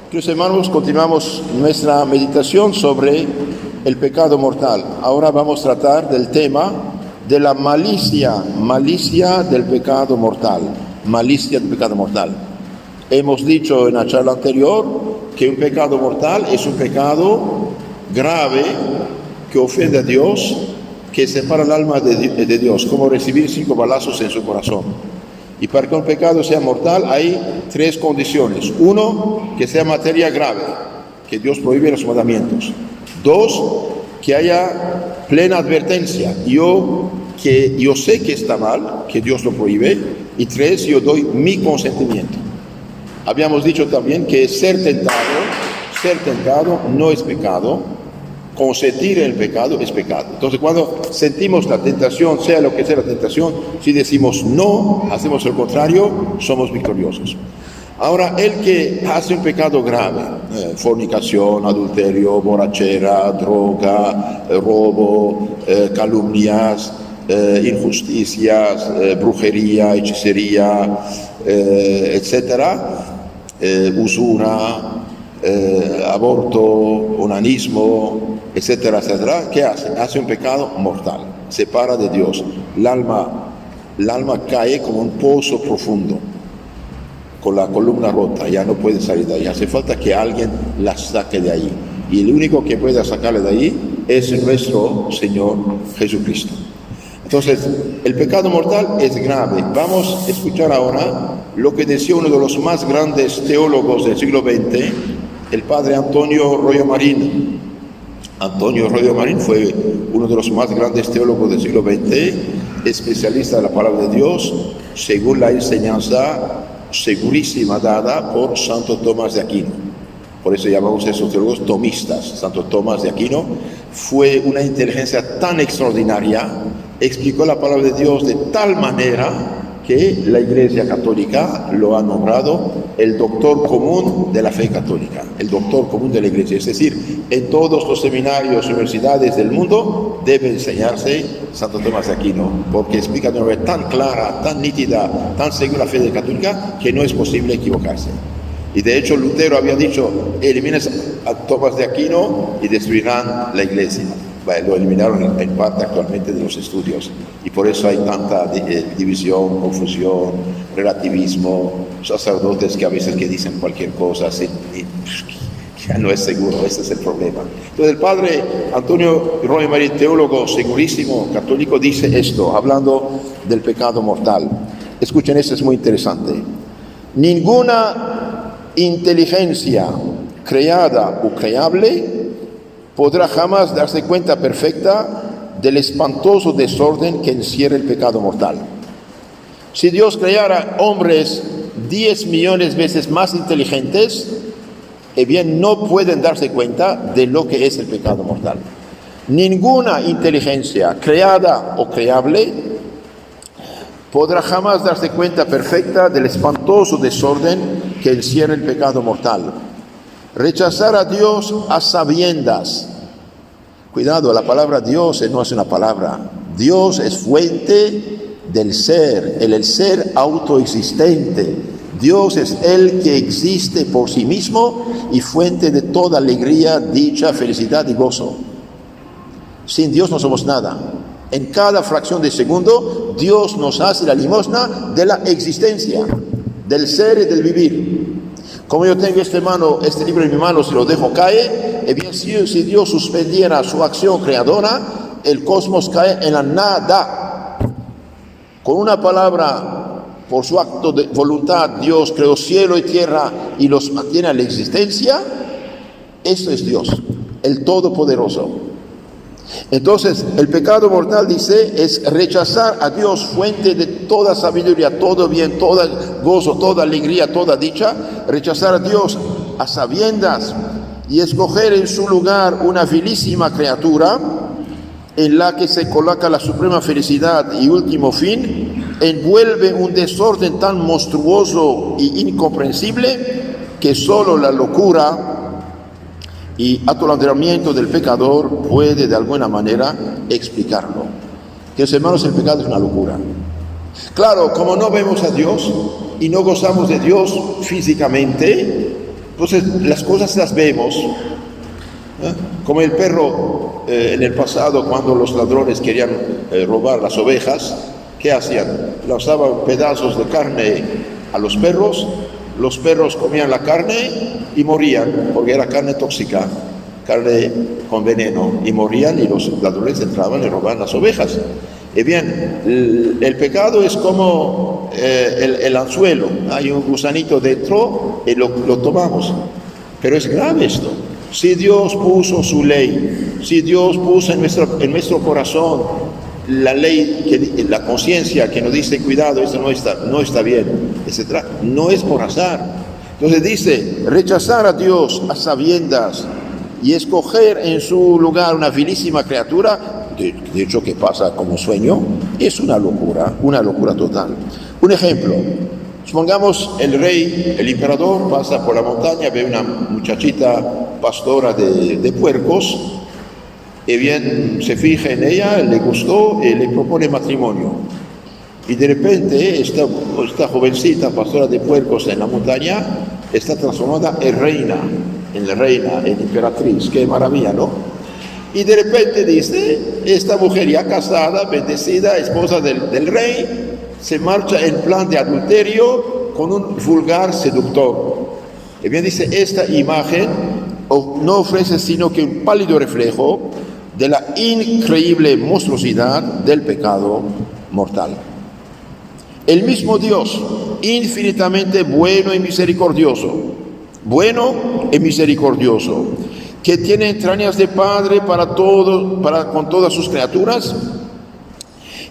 Queridos hermanos, continuamos nuestra meditación sobre el pecado mortal. Ahora vamos a tratar del tema de la malicia del pecado mortal. Malicia del pecado mortal. Hemos dicho en la charla anterior que un pecado mortal es un pecado grave que ofende a Dios, que separa el alma de Dios, como recibir 5 balazos en su corazón. Y para que un pecado sea mortal hay 3 condiciones. 1, que sea materia grave, que Dios prohíbe los mandamientos. 2, que haya plena advertencia. Yo sé que está mal, que Dios lo prohíbe. Y 3, yo doy mi consentimiento. Habíamos dicho también que ser tentado no es pecado. Consentir el pecado es pecado. Entonces, cuando sentimos la tentación, sea lo que sea la tentación, si decimos no, hacemos lo contrario, somos victoriosos. Ahora, el que hace un pecado grave, fornicación, adulterio, borrachera, droga, robo, calumnias, injusticias, brujería, hechicería, etcétera, usura, aborto, onanismo, etcétera, etcétera. ¿Qué hace? Hace un pecado mortal, separa de Dios. El alma cae como un pozo profundo, con la columna rota, ya no puede salir de ahí. Hace falta que alguien la saque de ahí. Y el único que puede sacarle de ahí es nuestro Señor Jesucristo. Entonces, el pecado mortal es grave. Vamos a escuchar ahora lo que decía uno de los más grandes teólogos del siglo XX, el padre Antonio Royo Marín. Antonio Royo Marín fue uno de los más grandes teólogos del siglo XX, especialista de la palabra de Dios, según la enseñanza segurísima dada por Santo Tomás de Aquino. Por eso llamamos a esos teólogos tomistas. Santo Tomás de Aquino fue una inteligencia tan extraordinaria, explicó la palabra de Dios de tal manera que la Iglesia Católica lo ha nombrado el doctor común de la fe católica, el doctor común de la Iglesia. Es decir, en todos los seminarios, universidades del mundo debe enseñarse Santo Tomás de Aquino, porque explica de una manera tan clara, tan nítida, tan segura la fe católica, que no es posible equivocarse. Y de hecho Lutero había dicho, elimines a Tomás de Aquino y destruirán la Iglesia. Lo eliminaron en parte actualmente de los estudios, y por eso hay tanta división, confusión, relativismo, sacerdotes que a veces que dicen cualquier cosa ya no es seguro. Ese es el problema. Entonces el padre Antonio Royo Marín, teólogo segurísimo católico, dice esto, hablando del pecado mortal. Escuchen, esto es muy interesante. Ninguna inteligencia creada o creable podrá jamás darse cuenta perfecta del espantoso desorden que encierra el pecado mortal. Si Dios creara hombres 10 millones de veces más inteligentes, bien no pueden darse cuenta de lo que es el pecado mortal. Ninguna inteligencia creada o creable podrá jamás darse cuenta perfecta del espantoso desorden que encierra el pecado mortal. Rechazar a Dios a sabiendas. Cuidado, la palabra Dios no es una palabra. Dios es fuente del ser, el ser autoexistente. Dios es el que existe por sí mismo y fuente de toda alegría, dicha, felicidad y gozo. Sin Dios no somos nada. En cada fracción de segundo, Dios nos hace la limosna de la existencia, del ser y del vivir. Como yo tengo este libro en mi mano, si lo dejo cae, bien si Dios suspendiera su acción creadora, el cosmos cae en la nada. Con una palabra, por su acto de voluntad, Dios creó cielo y tierra y los mantiene a la existencia. Eso es Dios, el Todopoderoso. Entonces, el pecado mortal, dice, es rechazar a Dios, fuente de toda sabiduría, todo bien, todo gozo, toda alegría, toda dicha. Rechazar a Dios a sabiendas y escoger en su lugar una vilísima criatura en la que se coloca la suprema felicidad y último fin, envuelve un desorden tan monstruoso e incomprensible que solo la locura y atolondramiento del pecador puede de alguna manera explicarlo. Queridos hermanos, el pecado es una locura. Claro, como no vemos a Dios y no gozamos de Dios físicamente, Entonces las cosas las vemos, ¿eh? Como el perro en el pasado, cuando los ladrones querían robar las ovejas, ¿qué hacían? Lanzaban pedazos de carne a los perros comían la carne y morían, porque era carne tóxica, carne con veneno, y morían, y los ladrones entraban y robaban las ovejas. Y bien, el pecado es como el anzuelo, hay un gusanito dentro y lo tomamos, pero es grave esto. Si Dios puso su ley, si Dios puso en nuestro corazón la ley, la conciencia que nos dice cuidado, esto no está bien, etc., no es por azar. Entonces dice, rechazar a Dios a sabiendas y escoger en su lugar una vilísima criatura, de hecho que pasa como sueño, es una locura total. Un ejemplo, supongamos el rey, el emperador pasa por la montaña, ve una muchachita pastora de puercos, y bien se fija en ella, le gustó y le propone matrimonio. Y de repente esta jovencita pastora de puercos en la montaña está transformada en reina, en emperatriz. Qué maravilla, ¿no? Y de repente dice, esta mujer ya casada, bendecida, esposa del rey, se marcha en plan de adulterio con un vulgar seductor. Y bien dice, esta imagen no ofrece sino que un pálido reflejo de la increíble monstruosidad del pecado mortal. El mismo Dios, infinitamente bueno y misericordioso, que tiene entrañas de Padre con todas sus criaturas,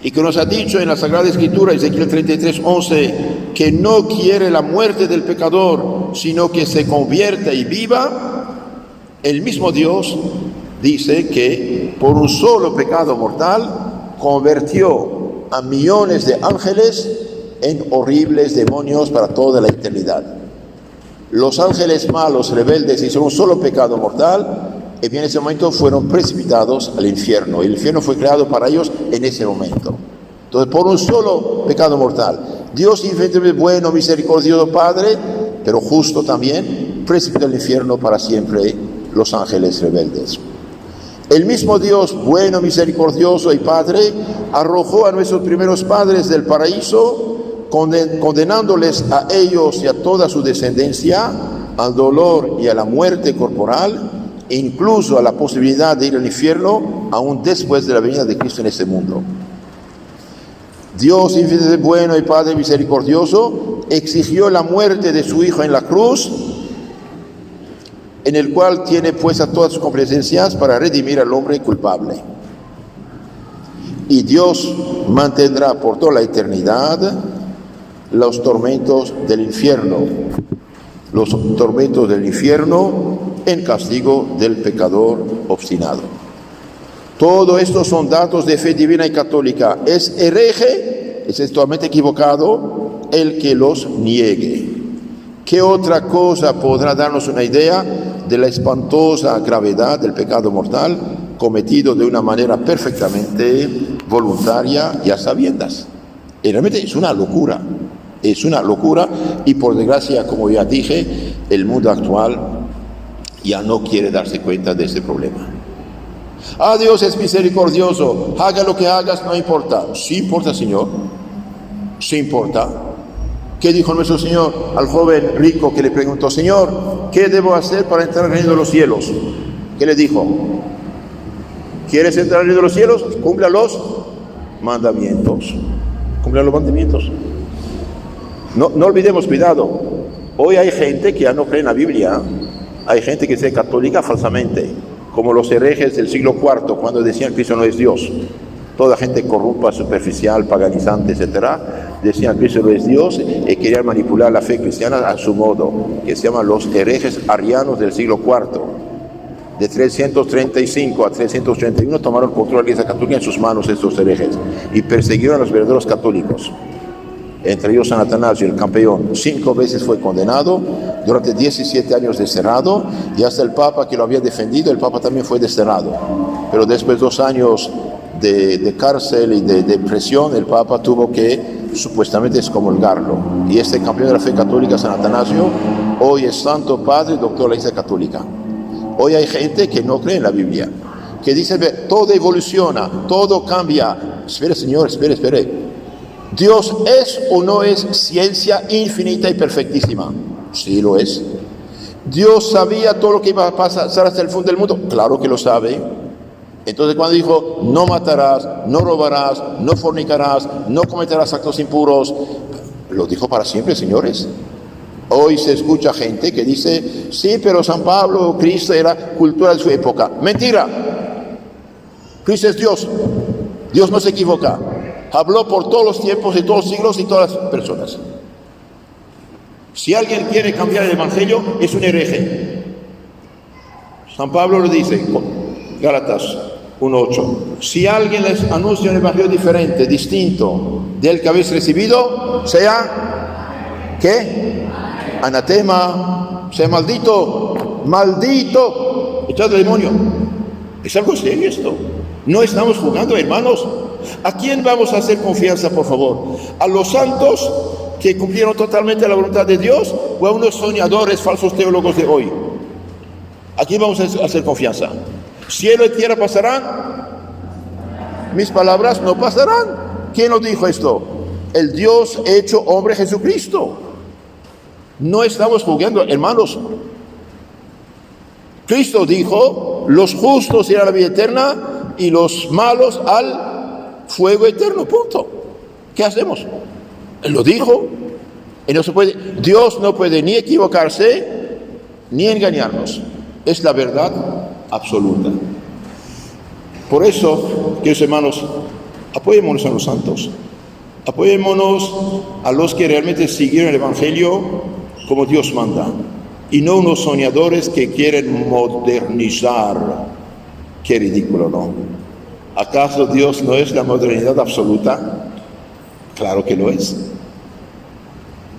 y que nos ha dicho en la Sagrada Escritura, Ezequiel 33:11, que no quiere la muerte del pecador, sino que se convierta y viva. El mismo Dios dice que por un solo pecado mortal convirtió a millones de ángeles en horribles demonios para toda la eternidad. Los ángeles malos, rebeldes, hicieron un solo pecado mortal, y en ese momento fueron precipitados al infierno. El infierno fue creado para ellos en ese momento. Entonces, por un solo pecado mortal, Dios infinitamente bueno, misericordioso Padre, pero justo también, precipitó al infierno para siempre los ángeles rebeldes. El mismo Dios bueno, misericordioso y Padre arrojó a nuestros primeros padres del paraíso, condenándoles a ellos y a toda su descendencia al dolor y a la muerte corporal, e incluso a la posibilidad de ir al infierno aún después de la venida de Cristo en este mundo. Dios infinitamente bueno y Padre misericordioso exigió la muerte de su Hijo en la cruz, en el cual tiene puestas todas sus complacencias para redimir al hombre culpable. Y Dios mantendrá por toda la eternidad los tormentos del infierno en castigo del pecador obstinado. Todo esto son datos de fe divina y católica. Es hereje, es totalmente equivocado el que los niegue. ¿Qué otra cosa podrá darnos una idea de la espantosa gravedad del pecado mortal cometido de una manera perfectamente voluntaria y a sabiendas? Y realmente es una locura, y por desgracia, como ya dije, el mundo actual ya no quiere darse cuenta de este problema. Dios es misericordioso, haga lo que hagas, no importa. Sí importa, Señor, sí importa. ¿Qué dijo nuestro Señor al joven rico que le preguntó, Señor, ¿qué debo hacer para entrar al reino de los cielos? ¿Qué le dijo? ¿Quieres entrar al reino de los cielos? Cumpla los mandamientos. Cumpla los mandamientos. No olvidemos, cuidado. Hoy hay gente que ya no cree en la Biblia. Hay gente que se católica falsamente, como los herejes del siglo IV, cuando decían que Cristo no es Dios. Toda gente corrupta, superficial, paganizante, etcétera, decían que Cristo no es Dios y querían manipular la fe cristiana a su modo, que se llaman los herejes arianos del siglo IV. De 335 a 381 tomaron control de la Iglesia Católica en sus manos estos herejes y persiguieron a los verdaderos católicos. Entre ellos San Atanasio, el campeón, 5 veces fue condenado, durante 17 años desterrado, y hasta el Papa que lo había defendido, el Papa también fue desterrado. Pero después de 2 años de cárcel y de presión, el Papa tuvo que supuestamente excomulgarlo. Y este campeón de la fe católica, San Atanasio, hoy es santo padre, doctor de la Iglesia Católica. Hoy hay gente que no cree en la Biblia, que dice, todo evoluciona, todo cambia. Espere, señor, espere. ¿Dios es o no es ciencia infinita y perfectísima? Sí, lo es. ¿Dios sabía todo lo que iba a pasar hasta el fin del mundo? Claro que lo sabe. Entonces cuando dijo, no matarás, no robarás, no fornicarás, no cometerás actos impuros, lo dijo para siempre, señores. Hoy se escucha gente que dice, sí, pero San Pablo, Cristo era cultura de su época. Mentira. Cristo es Dios. Dios no se equivoca. Habló por todos los tiempos y todos los siglos y todas las personas. Si alguien quiere cambiar el Evangelio, es un hereje. San Pablo lo dice, Gálatas 1:8. Si alguien les anuncia un Evangelio diferente, distinto del que habéis recibido, sea, ¿qué? Anatema, sea maldito, echad al demonio. Es algo serio esto. No estamos jugando, hermanos. ¿A quién vamos a hacer confianza, por favor? ¿A los santos que cumplieron totalmente la voluntad de Dios o a unos soñadores, falsos teólogos de hoy? ¿A quién vamos a hacer confianza? ¿Cielo y tierra pasarán? Mis palabras no pasarán. ¿Quién nos dijo esto? El Dios hecho hombre, Jesucristo. No estamos jugando, hermanos. Cristo dijo, los justos irán a la vida eterna y los malos al fuego eterno, punto. ¿Qué hacemos? Él lo dijo. Y no se puede, Dios no puede ni equivocarse ni engañarnos. Es la verdad absoluta. Por eso, queridos hermanos, apoyémonos a los santos. Apoyémonos a los que realmente siguieron el Evangelio como Dios manda, y no unos soñadores que quieren modernizar. Qué ridículo, ¿no? ¿Acaso Dios no es la modernidad absoluta? Claro que lo es.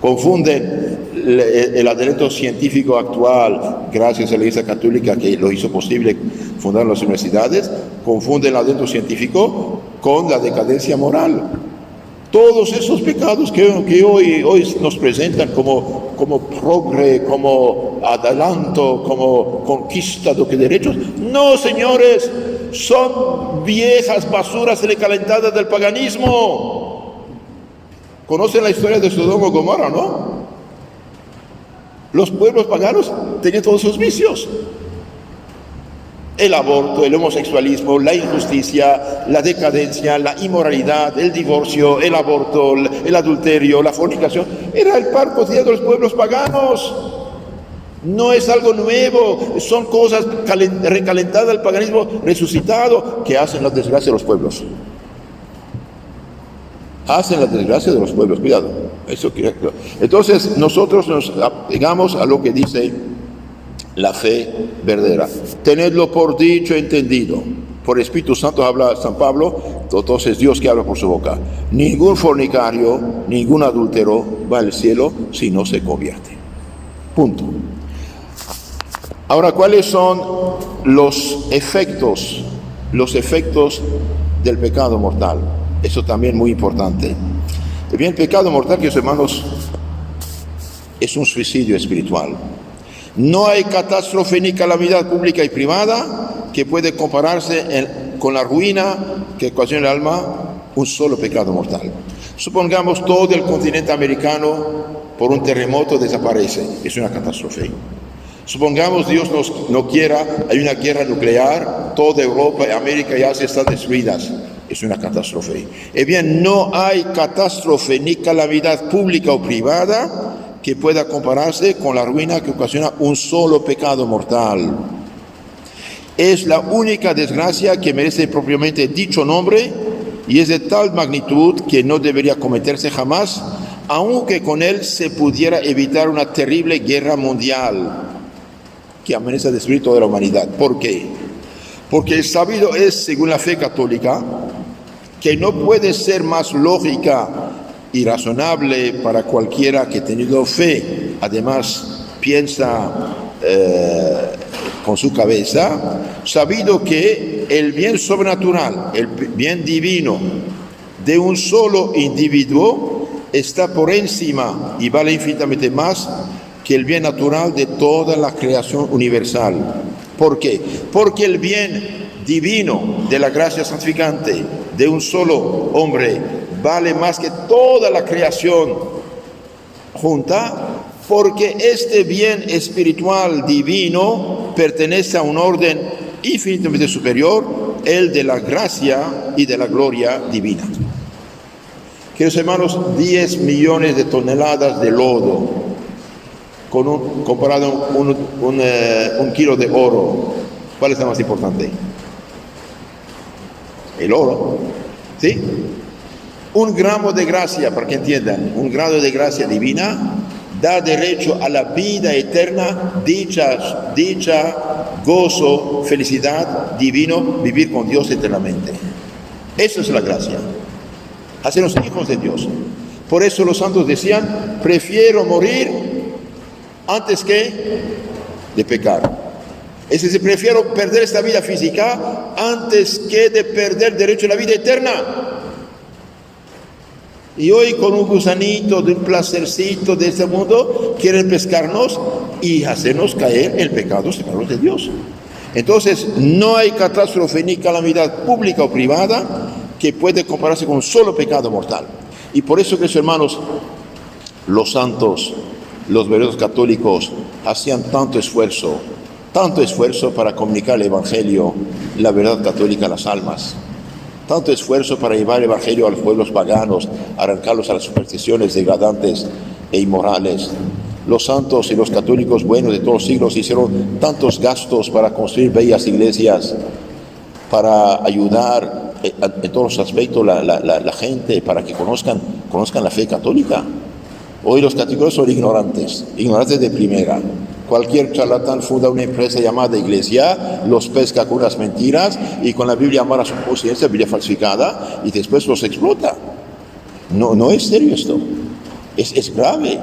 Confunden el adepto científico actual, gracias a la Iglesia Católica que lo hizo posible fundar las universidades, confunden el adepto científico con la decadencia moral. Todos esos pecados que hoy nos presentan como progre, como adelanto, como conquista de derechos. No, señores, son viejas basuras recalentadas del paganismo. ¿Conocen la historia de Sodoma y Gomorra, no? Los pueblos paganos tenían todos sus vicios. El aborto, el homosexualismo, la injusticia, la decadencia, la inmoralidad, el divorcio, el aborto, el adulterio, la fornicación. Era el pan cotidiano de los pueblos paganos. No es algo nuevo, son cosas recalentadas del paganismo resucitado que hacen la desgracia de los pueblos. Hacen la desgracia de los pueblos, cuidado. Entonces nosotros nos apegamos a lo que dice la fe verdadera. Tenedlo por dicho, entendido. Por Espíritu Santo habla San Pablo, entonces Dios que habla por su boca. Ningún fornicario, ningún adúltero va al cielo si no se convierte. Punto. Ahora, ¿cuáles son los efectos del pecado mortal? Eso también muy importante. Bien, el pecado mortal, queridos hermanos, es un suicidio espiritual. No hay catástrofe ni calamidad pública y privada que puede compararse con la ruina que ocasiona el alma un solo pecado mortal. Supongamos todo el continente americano por un terremoto desaparece, es una catástrofe. Supongamos Dios no quiera, hay una guerra nuclear, toda Europa, América y Asia están destruidas, es una catástrofe. Bien, no hay catástrofe ni calamidad pública o privada que pueda compararse con la ruina que ocasiona un solo pecado mortal. Es la única desgracia que merece propiamente dicho nombre y es de tal magnitud que no debería cometerse jamás, aunque con él se pudiera evitar una terrible guerra mundial que amenaza a destruir toda la humanidad. ¿Por qué? Porque sabido es, según la fe católica, que no puede ser más lógica y razonable para cualquiera que teniendo fe, además piensa con su cabeza, sabido que el bien sobrenatural, el bien divino de un solo individuo está por encima y vale infinitamente más que el bien natural de toda la creación universal. ¿Por qué? Porque el bien divino de la gracia santificante de un solo hombre vale más que toda la creación junta, porque este bien espiritual divino pertenece a un orden infinitamente superior, el de la gracia y de la gloria divina. Queridos hermanos, 10 millones de toneladas de lodo, comparado un kilo de oro, ¿cuál es la más importante? El oro, ¿sí? Un gramo de gracia, para que entiendan, un grado de gracia divina da derecho a la vida eterna, dicha, gozo, felicidad divino, vivir con Dios eternamente. Eso es la gracia, hacernos hijos de Dios. Por eso los santos decían, prefiero morir antes que de pecar. Es decir, prefiero perder esta vida física antes que de perder derecho a la vida eterna. Y hoy con un gusanito, de un placercito de este mundo, quieren pescarnos y hacernos caer en el pecado separados de Dios. Entonces, no hay catástrofe ni calamidad pública o privada que puede compararse con un solo pecado mortal. Y por eso, queridos hermanos, los santos, los verdaderos católicos, hacían tanto esfuerzo para comunicar el Evangelio, la verdad católica a las almas. Tanto esfuerzo para llevar el Evangelio a los pueblos paganos, arrancarlos a las supersticiones degradantes e inmorales. Los santos y los católicos buenos de todos los siglos hicieron tantos gastos para construir bellas iglesias, para ayudar en todos los aspectos la gente, para que conozcan la fe católica. Hoy los católicos son ignorantes de primera. Cualquier charlatán funda una empresa llamada iglesia, los pesca con unas mentiras y con la Biblia amara su conciencia, Biblia falsificada, y después los explota. No es serio esto. Es grave.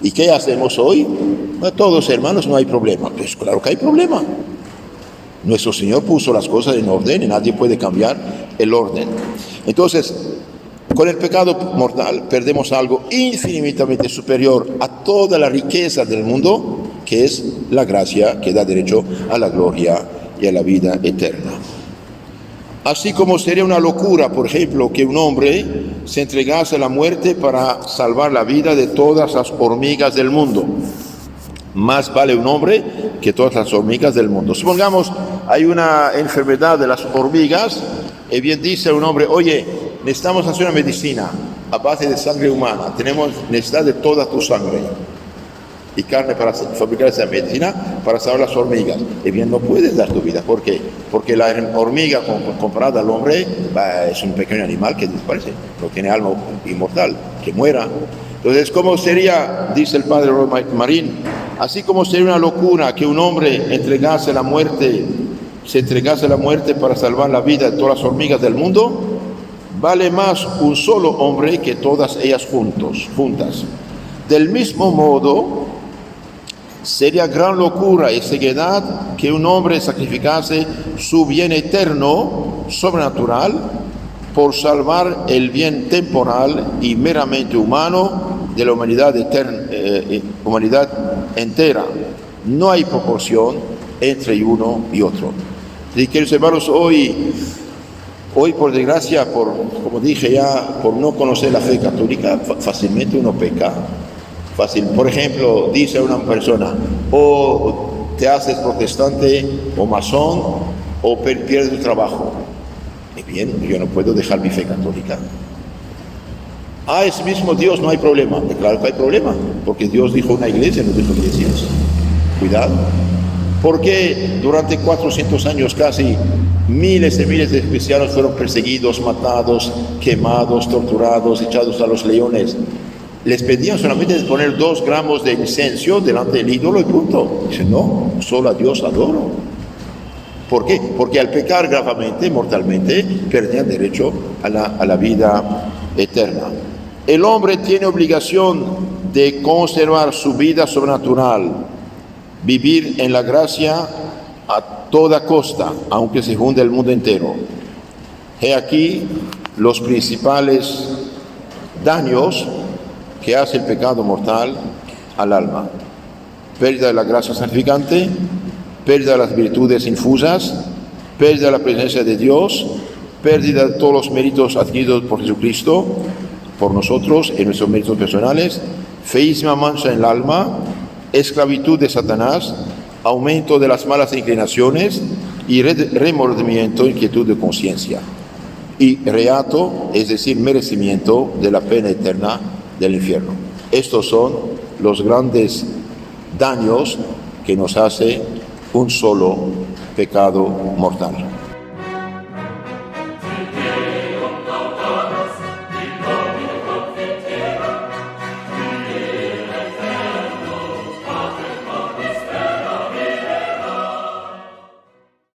¿Y qué hacemos hoy? Bueno, todos hermanos, no hay problema. Pues claro que hay problema. Nuestro Señor puso las cosas en orden y nadie puede cambiar el orden. Entonces, con el pecado mortal perdemos algo infinitamente superior a toda la riqueza del mundo, que es la gracia que da derecho a la gloria y a la vida eterna. Así como sería una locura, por ejemplo, que un hombre se entregase a la muerte para salvar la vida de todas las hormigas del mundo. Más vale un hombre que todas las hormigas del mundo. Supongamos hay una enfermedad de las hormigas y bien dice un hombre, oye, necesitamos hacer una medicina a base de sangre humana, tenemos necesidad de toda tu sangre y carne para fabricar esa medicina para salvar las hormigas. Y bien, no puedes dar tu vida. ¿Por qué? Porque la hormiga comparada al hombre es un pequeño animal que desaparece, no tiene alma inmortal, que muera. Entonces, ¿cómo sería, dice el padre Marín, así como sería una locura que un hombre se entregase a la muerte para salvar la vida de todas las hormigas del mundo? Vale más un solo hombre que todas ellas juntas. Del mismo modo, sería gran locura y ceguedad que un hombre sacrificase su bien eterno, sobrenatural, por salvar el bien temporal y meramente humano de la humanidad entera. No hay proporción entre uno y otro. Y queridos hermanos, hoy por desgracia, como dije ya, por no conocer la fe católica, fácilmente uno peca. Fácil. Por ejemplo, dice una persona, o te haces protestante, o masón, o pierdes tu trabajo. Y bien, yo no puedo dejar mi fe católica. Es mismo Dios, no hay problema. Claro que hay problema, porque Dios dijo una iglesia, no dijo iglesias. Cuidado. Porque durante 400 años casi miles y miles de cristianos fueron perseguidos, matados, quemados, torturados, echados a los leones. Les pedían solamente de poner 2 gramos de incienso delante del ídolo y punto. Dicen, no, solo a Dios adoro. ¿Por qué? Porque al pecar gravemente, mortalmente, perdían derecho a la vida eterna. El hombre tiene obligación de conservar su vida sobrenatural, vivir en la gracia a toda costa, aunque se hunde el mundo entero. He aquí los principales daños que hace el pecado mortal al alma: pérdida de la gracia santificante, pérdida de las virtudes infusas, pérdida de la presencia de Dios, pérdida de todos los méritos adquiridos por Jesucristo, por nosotros, en nuestros méritos personales, feísima mancha en el alma, esclavitud de Satanás, aumento de las malas inclinaciones y remordimiento, inquietud de conciencia. Y reato, es decir, merecimiento de la pena eterna del infierno. Estos son los grandes daños que nos hace un solo pecado mortal.